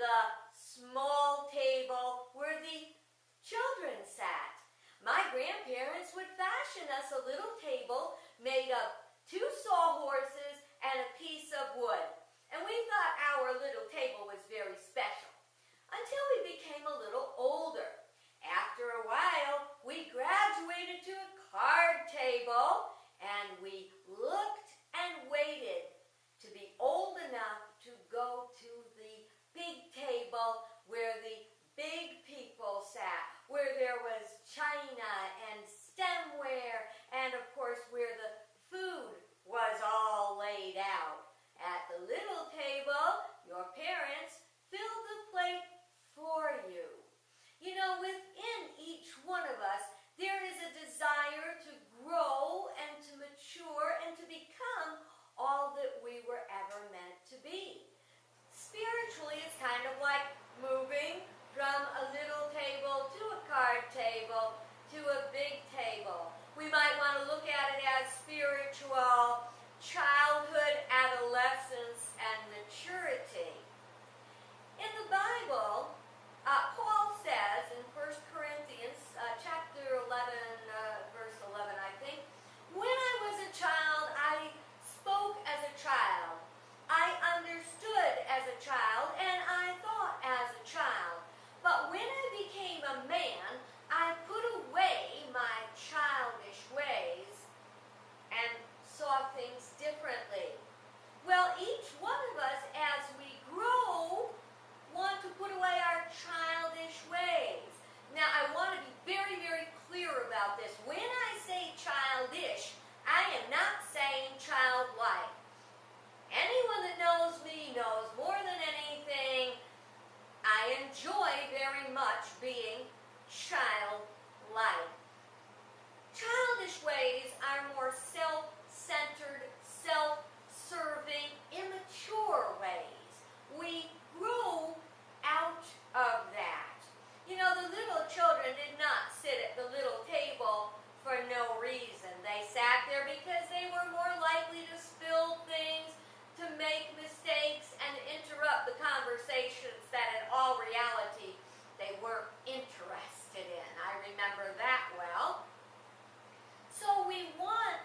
the small table where the children sat. My grandparents would fashion us a little table made of 2 sawhorses and a piece of wood. And we thought our little table was very special until we became a little older. After a while, we graduated to a card table, and we looked and waited to be old enough to go to the big table where the big people sat, where there was china and stemware, and of course where the food was all laid out. At the little table, your parents filled the plate for you. You know, within each one of us, there is a desire to grow and to mature and to become all that we were ever meant to be. Spiritually, it's kind of like moving from a little table to a card table to a big table. We might want to look at it as spiritual childhood, adolescence, and maturity. In the Bible, Paul says in 1 Corinthians chapter 11, verse 11, I think, "When I was a child, I spoke as a child. I understood as a child, and I thought as a child. But when I became a man, I put away my childish ways and saw things differently." Well, each one of us, as we grow, want to put away our childish ways. Now, I want to be very, very clear about this. When I say childish, I am not saying childlike. Anyone that knows me knows more than anything, I enjoy very much being childlike. Childish ways are more self-centered, self-serving, immature ways. We grow out of that. You know, the little children did not sit at the little table for no reason. They sat there because they were more likely to spill things, to make mistakes, and interrupt the conversations that in all reality they weren't interested in. I remember that well. So we want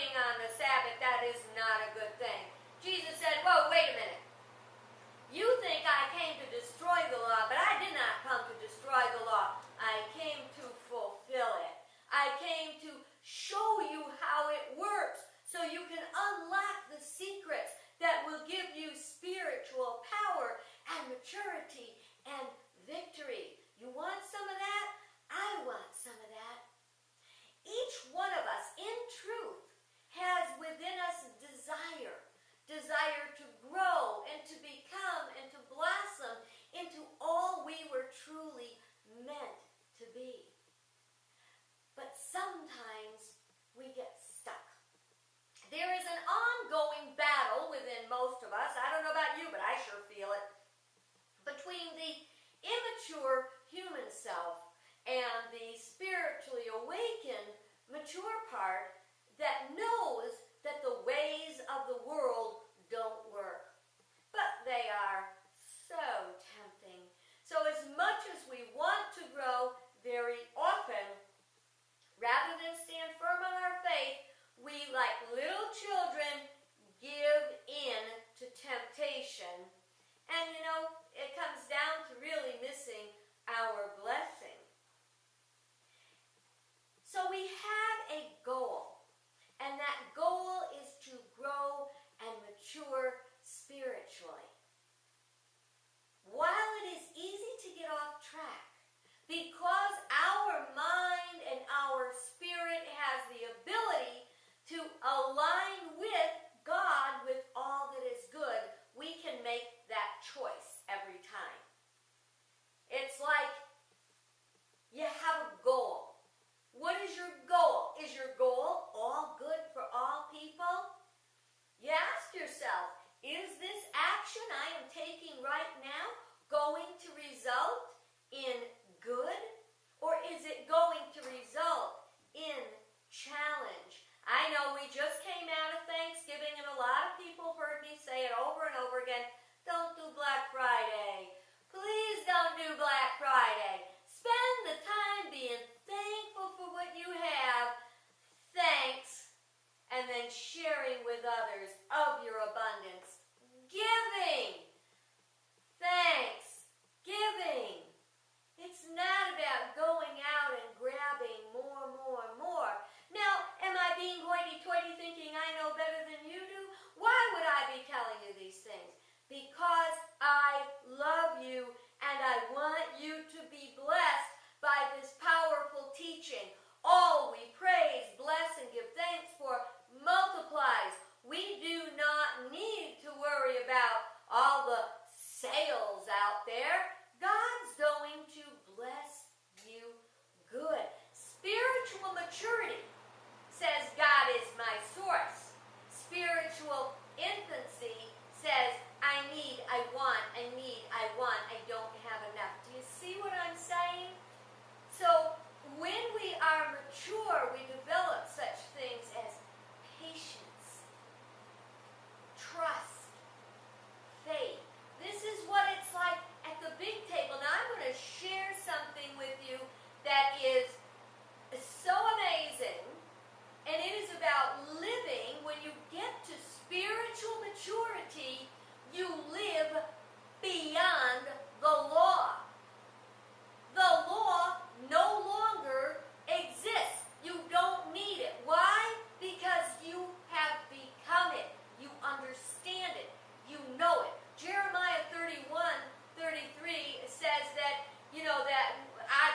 working on the Sabbath, that is not a good thing. Jesus said, whoa, wait a minute. You think I came to destroy the law, but I did not come to destroy the law. I came to fulfill it. I came to show you how it works so you can unlock the secrets that will give you spiritual power and maturity and victory. You want some of that? I want some of that. Each one of us, in truth, has within us desire to grow and to become and to blossom into all we were truly meant to be. But sometimes we get stuck. There is an ongoing battle within most of us, I don't know about you, but I sure feel it, between the immature human self and the spiritually awakened, mature part that knows that the ways of the world don't work. But they are so tempting. So as much as we want to grow, very often, rather than stand firm on our faith, we, like little children, give in to temptation. And you know, it comes down to really missing our blessing. So we have a goal, and that goal is to grow and mature spiritually. While it is easy to get off track, because our mind and our spirit has the ability to align with God, with all that is good, we can make that choice every time. It's like you have a goal. What is your goal? Is your goal all good for all people? You ask yourself, is this action I am taking right now going to result in good? Or is it going to result in challenge? I know we just came out of Thanksgiving and a lot of people heard me say it over and over again, don't do Black Friday. Please don't do Black Friday. Spend the time being thankful for what you have, thanks, and then sharing with others of your abundance. Giving. Thanks. Giving. It's not about going out and grabbing more. Now, am I being hoity-toity thinking I know better than you do? Why would I be telling you these things? Because I love you and I want you to be blessed by this powerful teaching. All we praise, bless, and give thanks for multiplies. We do not need to worry about all the sales out there. God's going to bless you good. Spiritual maturity says God is my source. Spiritual infancy says I need, I want, I need, I want, I don't have enough. Do you see what I'm saying? So when we are mature, we develop such things as patience, trust, faith. This is what it's like at the big table. Now I'm going to share something with you that is so amazing, and it is about living. When you get to spiritual maturity, you live beyond the law. The law no longer exists. You don't need it. Why? Because you have become it. You understand it. You know it. Jeremiah 31:33 says that,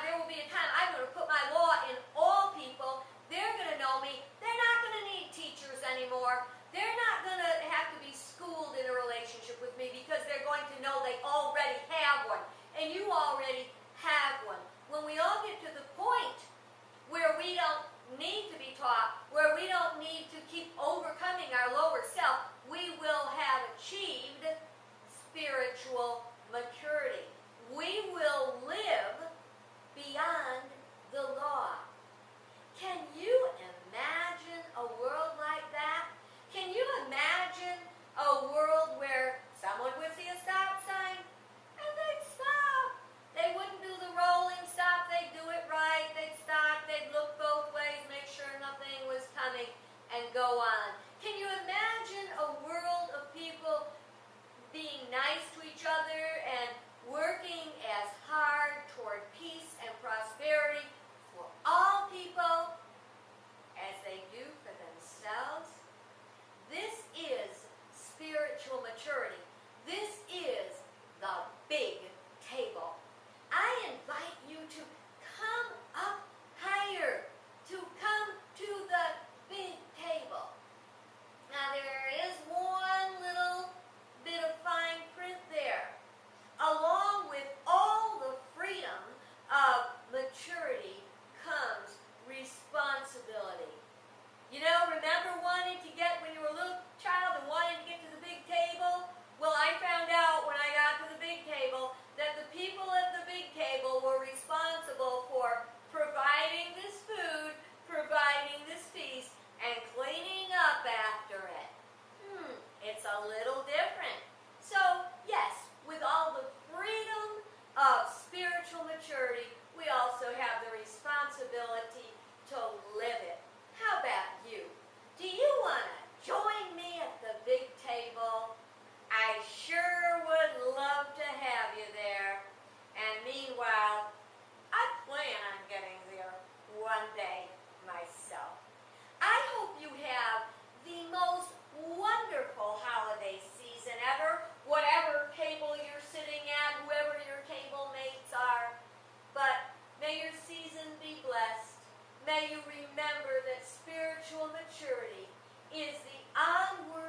there will be a time I'm going to put my law in all people. They're going to know me. They're not going to need teachers anymore. They're not going to have to be schooled in a relationship with me because they're going to know they already have one. And you already have one. When we all get to the point where we don't need to be taught, where we don't need to keep overcoming our lower self, we will have achieved spiritual maturity. We will live beyond the law. Can you imagine a world like that? Can you imagine a world where someone would see a stop sign and they'd stop? They wouldn't do the rolling stop. They'd do it right. They'd stop. They'd look both ways, make sure nothing and go on. Can you imagine a world of people being nice to each other and working as hard toward peace and prosperity for all people as they do for themselves? This is spiritual maturity. This is the big table. I invite you to come up higher, to come to the big table. Now there is one little bit of fine print there. Along with all the freedom of maturity comes responsibility. You know, remember wanting to get, when you were a little child and wanting to get to the big table? Well, I found out when I got to the big table that the people at the big table were responsible for providing this food, providing this feast, and cleaning up after it. It's a little different. So, yes, with all the freedom of spiritual maturity, we also have the responsibility to live it. How about you? Do you want to join me at the big table? I sure would love to have you there. And meanwhile, I plan on getting there one day myself. I hope you have the most wonderful holiday season ever, whatever table you're sitting at, whoever your table mates are. But may your season be blessed. May you remember that spiritual maturity is the onward